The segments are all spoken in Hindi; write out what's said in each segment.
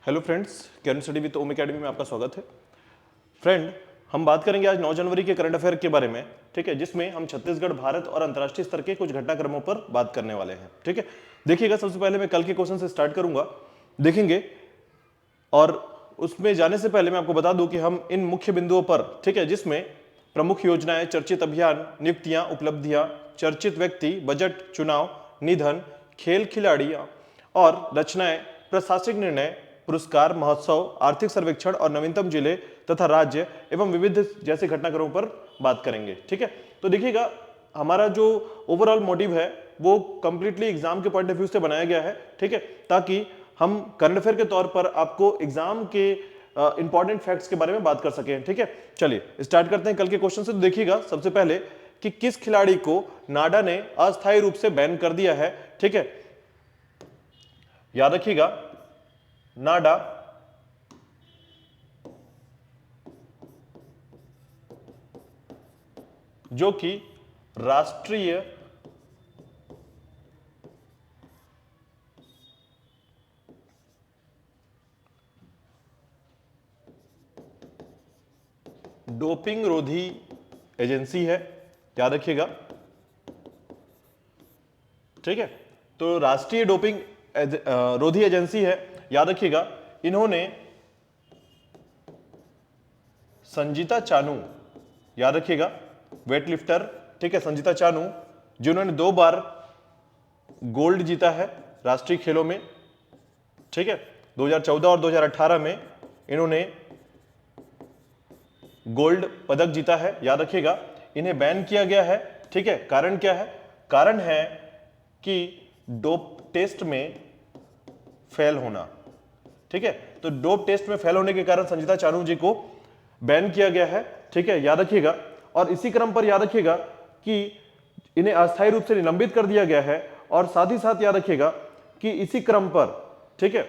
Hello friends, can study with Om academy में आपका स्वागत है। फ्रेंड, हम बात करेंगे आज 9 जनवरी के करंट अफेयर के बारे में, ठीक है, जिसमें हम छत्तीसगढ़, भारत और अंतर्राष्ट्रीय स्तर के कुछ घटनाक्रमों पर बात करने वाले हैं। ठीक है, देखिएगा, सबसे पहले मैं कल के क्वेश्चन से स्टार्ट करूंगा, देखेंगे। और उसमें जाने से पहले मैं आपको बता दूं कि हम इन मुख्य बिंदुओं पर, ठीक है, जिसमें प्रमुख योजनाएं, चर्चित अभियान, नियुक्तियां, उपलब्धियां, चर्चित व्यक्ति, बजट, चुनाव, निधन, खेल खिलाड़ियां और रचनाएं, प्रशासनिक निर्णय, पुरस्कार, महोत्सव, आर्थिक सर्वेक्षण और नवीनतम जिले तथा राज्य एवं विविध जैसे घटनाक्रमों पर बात करेंगे। ठीक है, तो देखिएगा, हमारा जो ओवरऑल मोटिव है वो कंप्लीटली एग्जाम के पॉइंट ऑफ व्यू से बनाया गया है। ठीक है, ताकि हम करंट अफेयर के तौर पर आपको एग्जाम के इंपॉर्टेंट फैक्ट्स के बारे में बात कर सकें। ठीक है, चलिए स्टार्ट करते हैं कल के क्वेश्चन से। तो देखिएगा, सबसे पहले कि किस खिलाड़ी को नाडा ने अस्थायी रूप से बैन कर दिया है। ठीक है, याद रखिएगा, नाडा जो कि राष्ट्रीय डोपिंग रोधी एजेंसी है, याद रखिएगा। ठीक है, तो राष्ट्रीय डोपिंग रोधी एजेंसी है, याद रखिएगा। इन्होंने संजीता चानू, याद रखिएगा, वेट लिफ्टर, ठीक है, संजीता चानू, जिन्होंने 2 बार गोल्ड जीता है राष्ट्रीय खेलों में। ठीक है, 2014 और 2018 में इन्होंने गोल्ड पदक जीता है, याद रखिएगा। इन्हें बैन किया गया है। ठीक है, कारण क्या है? कारण है कि डोप टेस्ट में फेल होना। ठीक है, तो डोप टेस्ट में फेल होने के कारण संजीता चानू जी को बैन किया गया है। ठीक है, याद रखिएगा। और इसी क्रम पर याद रखिएगा कि इन्हें अस्थायी रूप से निलंबित कर दिया गया है। और साथ ही साथ याद रखिएगा कि इसी क्रम पर, ठीक है,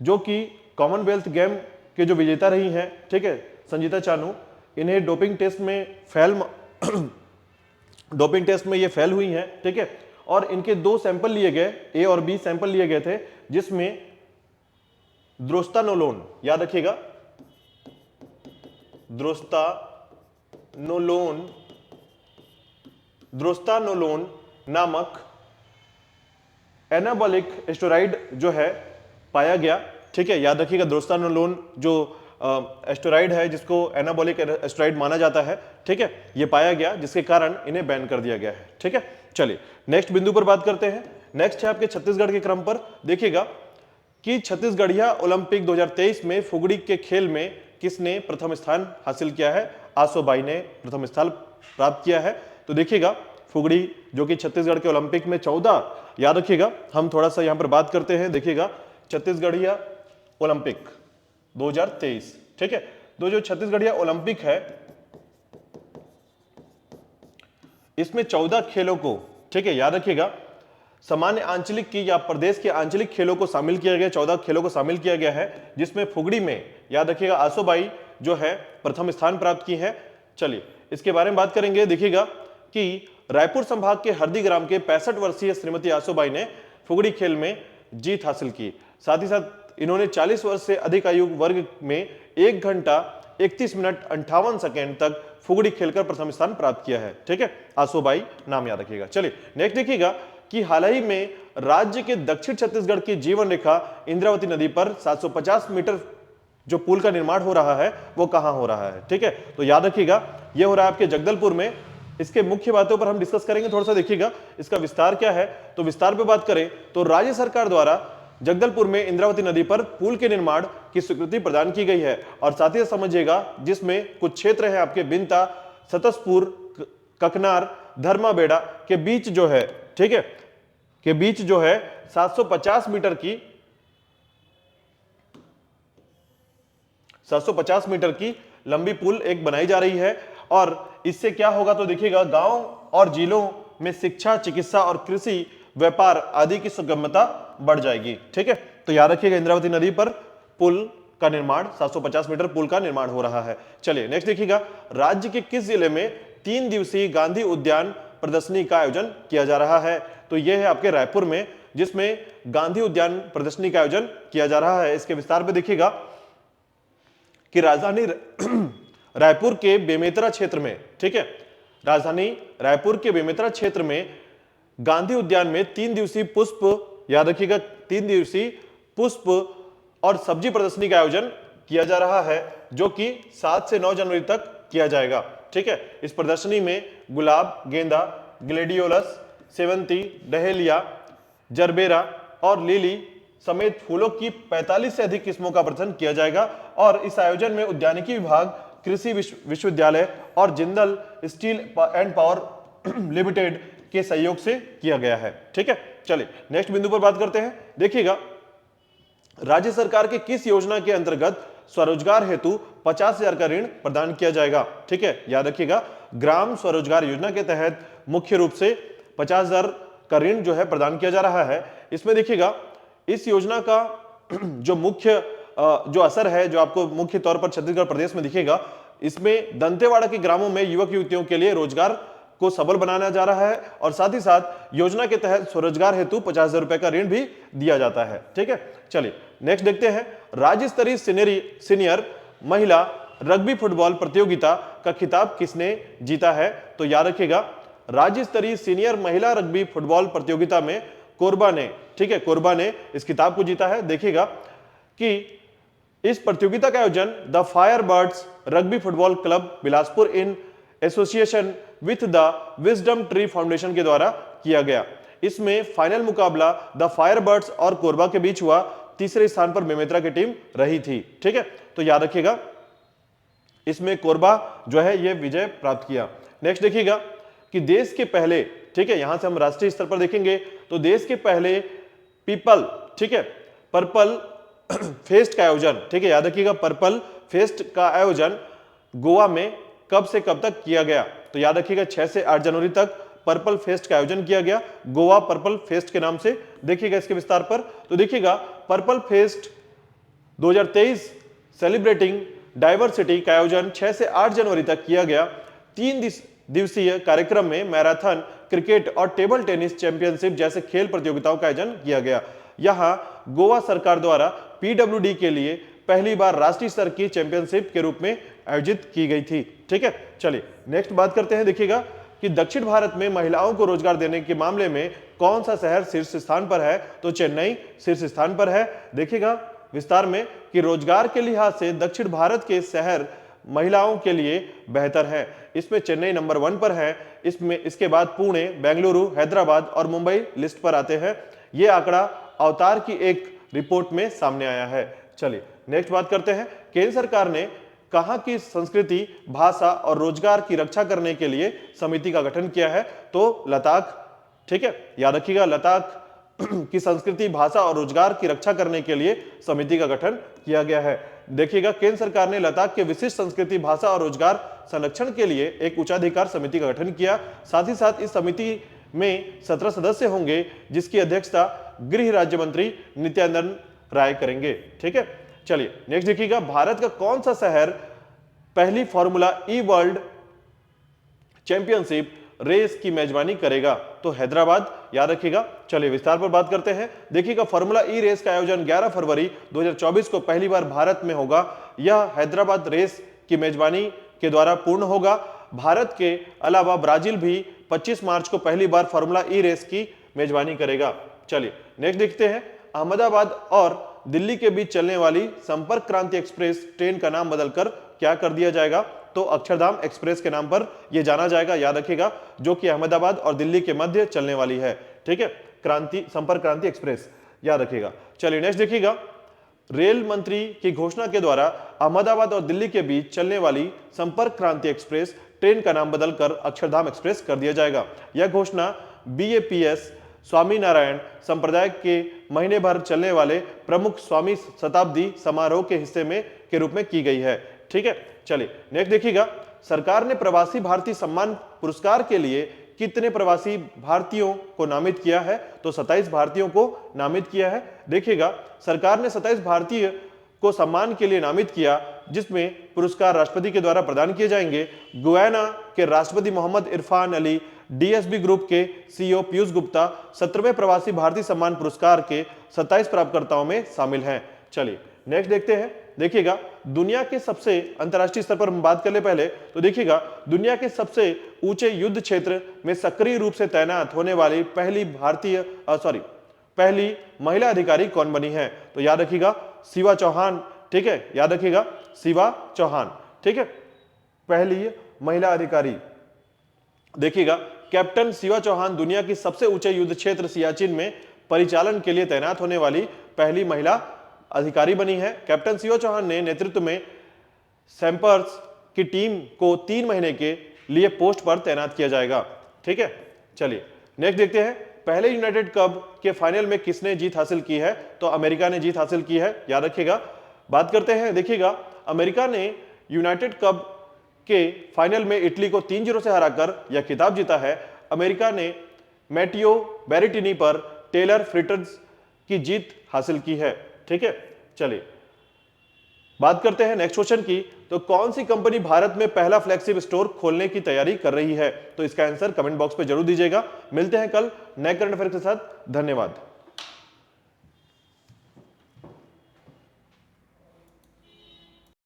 जो कि कॉमनवेल्थ गेम के जो विजेता रही हैं, ठीक है, संजीता चानू, इन्हें डोपिंग टेस्ट में ये फेल हुई हैं। ठीक है, और इनके 2 सैंपल लिए गए, ए और बी सैंपल लिए गए थे, जिसमें द्रोस्तानोलोन, याद रखिएगा, द्रोस्तानोलोन नामक एनाबॉलिक स्टेरॉइड जो है पाया गया। ठीक है, याद रखिएगा, द्रोस्तानोलोन जो स्टेरॉइड है, जिसको एनाबॉलिक स्टेरॉइड माना जाता है, ठीक है, ये पाया गया, जिसके कारण इन्हें बैन कर दिया गया है। ठीक है, चलिए नेक्स्ट बिंदु पर बात करते हैं। नेक्स्ट है आपके छत्तीसगढ़ के क्रम पर। देखिएगा कि छत्तीसगढ़िया ओलंपिक 2023 में फुगड़ी के खेल में किसने प्रथम स्थान हासिल किया है? आसोबाई ने प्रथम स्थान प्राप्त किया है। तो देखिएगा, फुगड़ी जो कि छत्तीसगढ़ के ओलंपिक में 14, याद रखिएगा, हम थोड़ा सा यहां पर बात करते हैं। देखिएगा, छत्तीसगढ़िया ओलंपिक 2023, ठीक है, तो जो छत्तीसगढ़िया ओलंपिक है, इसमें 14 खेलों को, ठीक है, याद रखिएगा, सामान्य आंचलिक की या प्रदेश के आंचलिक खेलों को शामिल किया गया, 14 खेलों को शामिल किया गया है, जिसमें फुगड़ी में, याद रखिएगा, आसोबाई जो है प्रथम स्थान प्राप्त की है। चलिए इसके बारे में बात करेंगे। देखिएगा कि रायपुर संभाग के हरदी ग्राम के 65 वर्षीय श्रीमती आसोबाई ने फुगड़ी खेल में जीत हासिल की। साथ ही साथ इन्होंने 40 वर्ष से अधिक आयु वर्ग में 1 घंटा 31 मिनट 58 सेकेंड तक फुगड़ी खेलकर प्रथम स्थान प्राप्त किया है। ठीक है, आसोबाई नाम याद रखिएगा। चलिए नेक्स्ट देखिएगा कि हाल ही में राज्य के दक्षिण छत्तीसगढ़ की जीवन रेखा इंद्रावती नदी पर 750 मीटर जो पुल का निर्माण हो रहा है, वो कहां हो रहा है? ठीक है, तो याद रखिएगा, ये हो रहा है आपके जगदलपुर में। इसके मुख्य बातों पर हम डिस्कस करेंगे थोड़ा सा। देखिएगा इसका विस्तार क्या है। तो विस्तार पे बात करें तो राज्य सरकार द्वारा जगदलपुर में इंद्रावती नदी पर पुल के निर्माण की स्वीकृति प्रदान की गई है। और साथ ही समझिएगा, जिसमें कुछ क्षेत्र है आपके बिंता, सतसपुर, ककनार, धर्माबेड़ा के बीच जो है, ठीक है, के बीच जो है 750 मीटर की लंबी पुल एक बनाई जा रही है। और इससे क्या होगा? तो देखिएगा, गांव और जिलों में शिक्षा, चिकित्सा और कृषि, व्यापार आदि की सुगमता बढ़ जाएगी। ठीक है, तो याद रखिएगा, इंद्रावती नदी पर पुल का निर्माण, 750 मीटर पुल का निर्माण हो रहा है। चलिए नेक्स्ट देखिएगा, राज्य के किस जिले में 3 दिवसीय गांधी उद्यान प्रदर्शनी का आयोजन किया जा रहा है? तो यह है आपके रायपुर में, जिसमें गांधी उद्यान प्रदर्शनी का आयोजन किया जा रहा है। इसके विस्तार पे देखिएगा कि राजधानी रायपुर के बेमेतरा क्षेत्र में, ठीक है, राजधानी रायपुर के बेमेतरा क्षेत्र में गांधी उद्यान में 3 दिवसीय पुष्प, याद रखिएगा 3 दिवसीय पुष्प और सब्जी प्रदर्शनी का आयोजन किया जा रहा है, जो कि 7 से 9 जनवरी तक किया जाएगा। ठीक है, इस प्रदर्शनी में गुलाब, गेंदा, ग्लेडियोलस, सेवंती, डहेलिया, जरबेरा और लिली समेत फूलों की 45 से अधिक किस्मों का प्रदर्शन किया जाएगा। और इस आयोजन में उद्यानिकी विभाग, कृषि विश्वविद्यालय और Jindal steel and power limited के सहयोग से किया गया है। ठीक है, चलिए नेक्स्ट बिंदु पर बात करते हैं। देखिएगा, राज्य सरकार की किस योजना के अंतर्गत स्वरोजगार हेतु 50,000 का ऋण प्रदान किया जाएगा? ठीक है, याद रखिएगा, ग्राम स्वरोजगार योजना के तहत मुख्य रूप से 50,000 का ऋण जो है प्रदान किया जा रहा है। इसमें देखिएगा, इस योजना का जो मुख्य जो असर है, जो आपको मुख्य तौर पर छत्तीसगढ़ प्रदेश में दिखेगा, इसमें दंतेवाड़ा के ग्रामों में युवक युवतियों के लिए रोजगार को सबल बनाया जा रहा है और साथ ही साथ योजना के तहत स्वरोजगार हेतु 50,000 रुपए का ऋण भी दिया जाता है। ठीक है, चलिए नेक्स्ट देखते हैं। राज्य स्तरीय सीनियर महिला रग्बी फुटबॉल प्रतियोगिता का खिताब किसने जीता है? तो याद रखिएगा, राज्य स्तरीय सीनियर महिला रग्बी फुटबॉल प्रतियोगिता में कोरबा ने, ठीक है, कोरबा ने इस खिताब को जीता है। देखिएगा कि इस प्रतियोगिता का आयोजन the Firebirds rugby football club Bilaspur in association with the wisdom tree foundation के द्वारा किया गया। इसमें फाइनल मुकाबला द फायरबर्ड्स और कोरबा के बीच हुआ। तीसरे स्थान पर बेमेतरा की टीम रही थी। ठीक है, तो याद रखिएगा, इसमें कोरबा जो है ये विजय प्राप्त किया। नेक्स्ट देखिएगा कि देश के पहले, ठीक है, यहां से हम राष्ट्रीय स्तर पर देखेंगे तो देश के पहले पीपल, ठीक है, पर्पल फेस्ट का आयोजन, ठीक है, याद रखिएगा, पर्पल फेस्ट का आयोजन गोवा में कब से कब तक किया गया? तो याद रखिएगा 6 से 8 जनवरी तक पर्पल फेस्ट का आयोजन किया गया, गोवा पर्पल फेस्ट के नाम से। देखिएगा इसके विस्तार पर, तो देखिएगा पर्पल फेस्ट 2023 सेलिब्रेटिंग डाइवर्सिटी का आयोजन 6 से 8 जनवरी तक किया गया। 3 दिवसीय कार्यक्रम में मैराथन, क्रिकेट और टेबल टेनिस चैंपियनशिप जैसे खेल प्रतियोगिताओं का आयोजन किया गया। यहां गोवा सरकार द्वारा पीडब्ल्यूडी के लिए पहली बार राष्ट्रीय स्तर की चैंपियनशिप के रूप में आयोजित की गई थी। ठीक है, चलिए नेक्स्ट बात करते हैं। देखिएगा कि दक्षिण भारत में महिलाओं को रोजगार देने के मामले में कौन सा शहर शीर्ष स्थान पर है? तो चेन्नई शीर्ष स्थान पर है। देखिएगा विस्तार में कि रोजगार के लिहाज से दक्षिण भारत के शहर महिलाओं के लिए बेहतर है। इसमें चेन्नई नंबर 1 पर है। इसमें इसके बाद पुणे, बेंगलुरु, हैदराबाद और मुंबई लिस्ट पर आते हैं। यह आंकड़ा अवतार की एक रिपोर्ट में सामने आया है। चलिए नेक्स्ट बात करते हैं। केंद्र सरकार ने कहां की संस्कृति, भाषा और रोजगार की रक्षा करने के लिए समिति का गठन किया है? तो लद्दाख, ठीक है, याद रखिएगा, लद्दाख की संस्कृति, भाषा और रोजगार की रक्षा करने के लिए समिति का गठन किया गया है। देखिएगा, केंद्र सरकार ने लद्दाख के विशिष्ट संस्कृति, भाषा और रोजगार संरक्षण के लिए एक उच्चाधिकार समिति का गठन किया। साथ ही साथ इस समिति में 17 सदस्य होंगे, जिसकी अध्यक्षता गृह राज्य मंत्री नित्यानंद राय करेंगे। ठीक है, चलिए नेक्स्ट देखिएगा, भारत का कौन सा शहर पहली फॉर्मूला ई वर्ल्ड चैंपियनशिप रेस की मेजबानी करेगा? तो हैदराबाद, याद रखिएगा। चलिए विस्तार पर बात करते हैं। देखिएगा, फॉर्मूला ई रेस का आयोजन 11 फरवरी 2024 को पहली बार भारत में होगा। यह हैदराबाद रेस की मेजबानी के द्वारा पूर्ण होगा। भारत के अलावा ब्राजील भी 25 मार्च को पहली बार फॉर्मूला ई रेस की मेजबानी करेगा। चलिए नेक्स्ट देखते हैं। अहमदाबाद और दिल्ली के बीच चलने वाली संपर्क क्रांति एक्सप्रेस ट्रेन का नाम बदलकर क्या कर दिया जाएगा? तो अक्षरधाम एक्सप्रेस के नाम पर यह जाना जाएगा, याद रखिएगा, जो कि अहमदाबाद और दिल्ली के मध्य चलने वाली है। ठीक है, संपर्क क्रांति एक्सप्रेस, याद रखिएगा। चलिए नेक्स्ट देखिएगा, रेल मंत्री की घोषणा के द्वारा अहमदाबाद और दिल्ली के बीच चलने वाली संपर्क क्रांति एक्सप्रेस ट्रेन का नाम बदलकर अक्षरधाम एक्सप्रेस कर दिया जाएगा। यह घोषणा बीएपीएस स्वामीनारायण संप्रदाय के महीने भर चलने वाले प्रमुख स्वामी शताब्दी समारोह के हिस्से में के रूप में की गई है। ठीक है, चलिए नेक्स्ट देखिएगा, सरकार ने प्रवासी भारतीय सम्मान पुरस्कार के लिए कितने प्रवासी भारतीयों को नामित किया है? तो 27 भारतीयों को नामित किया है। देखिएगा, सरकार ने 27 भारतीय को सम्मान के लिए नामित किया, जिसमें पुरस्कार राष्ट्रपति के द्वारा प्रदान किए जाएंगे। गुयाना के राष्ट्रपति मोहम्मद इरफान अली डीएसबी ग्रुप के सीईओ पीयूष गुप्ता 17वें प्रवासी भारतीय सम्मान पुरस्कार के 27 प्राप्तकर्ताओं में शामिल हैं। चलिए नेक्स्ट देखते हैं। देखिएगा दुनिया के सबसे अंतर्राष्ट्रीय स्तर पर हम बात कर ले पहले तो देखिएगा दुनिया के सबसे ऊंचे युद्ध क्षेत्र में सक्रिय रूप से तैनात होने वाली पहली महिला अधिकारी कौन बनी है? तो याद रखिएगा शिवा चौहान, ठीक है, याद रखिएगा शिवा चौहान, ठीक है, पहली महिला अधिकारी। देखिएगा कैप्टन शिवा चौहान दुनिया की सबसे ऊंचे युद्ध क्षेत्र सियाचिन में परिचालन के लिए तैनात होने वाली पहली महिला अधिकारी बनी है। कैप्टन शिवा चौहान ने नेतृत्व में सैंपर्स की टीम को 3 महीने के लिए पोस्ट पर तैनात किया जाएगा, ठीक है। चलिए नेक्स्ट देखते हैं। पहले यूनाइटेड कप के फाइनल में किसने जीत हासिल की है? तो अमेरिका ने जीत हासिल की है, याद रखिएगा। बात करते हैं, देखिएगा अमेरिका ने यूनाइटेड कप के फाइनल में इटली को 3-0 से हराकर यह खिताब जीता है। अमेरिका ने मैटियो बेरेटिनी पर टेलर फ्रिट्ज की जीत हासिल की है, ठीक है। चलिए बात करते हैं नेक्स्ट क्वेश्चन की। तो कौन सी कंपनी भारत में पहला फ्लैगशिप स्टोर खोलने की तैयारी कर रही है? तो इसका आंसर कमेंट बॉक्स पे जरूर दीजिएगा। मिलते हैं कल नए करंट अफेयर के साथ। धन्यवाद।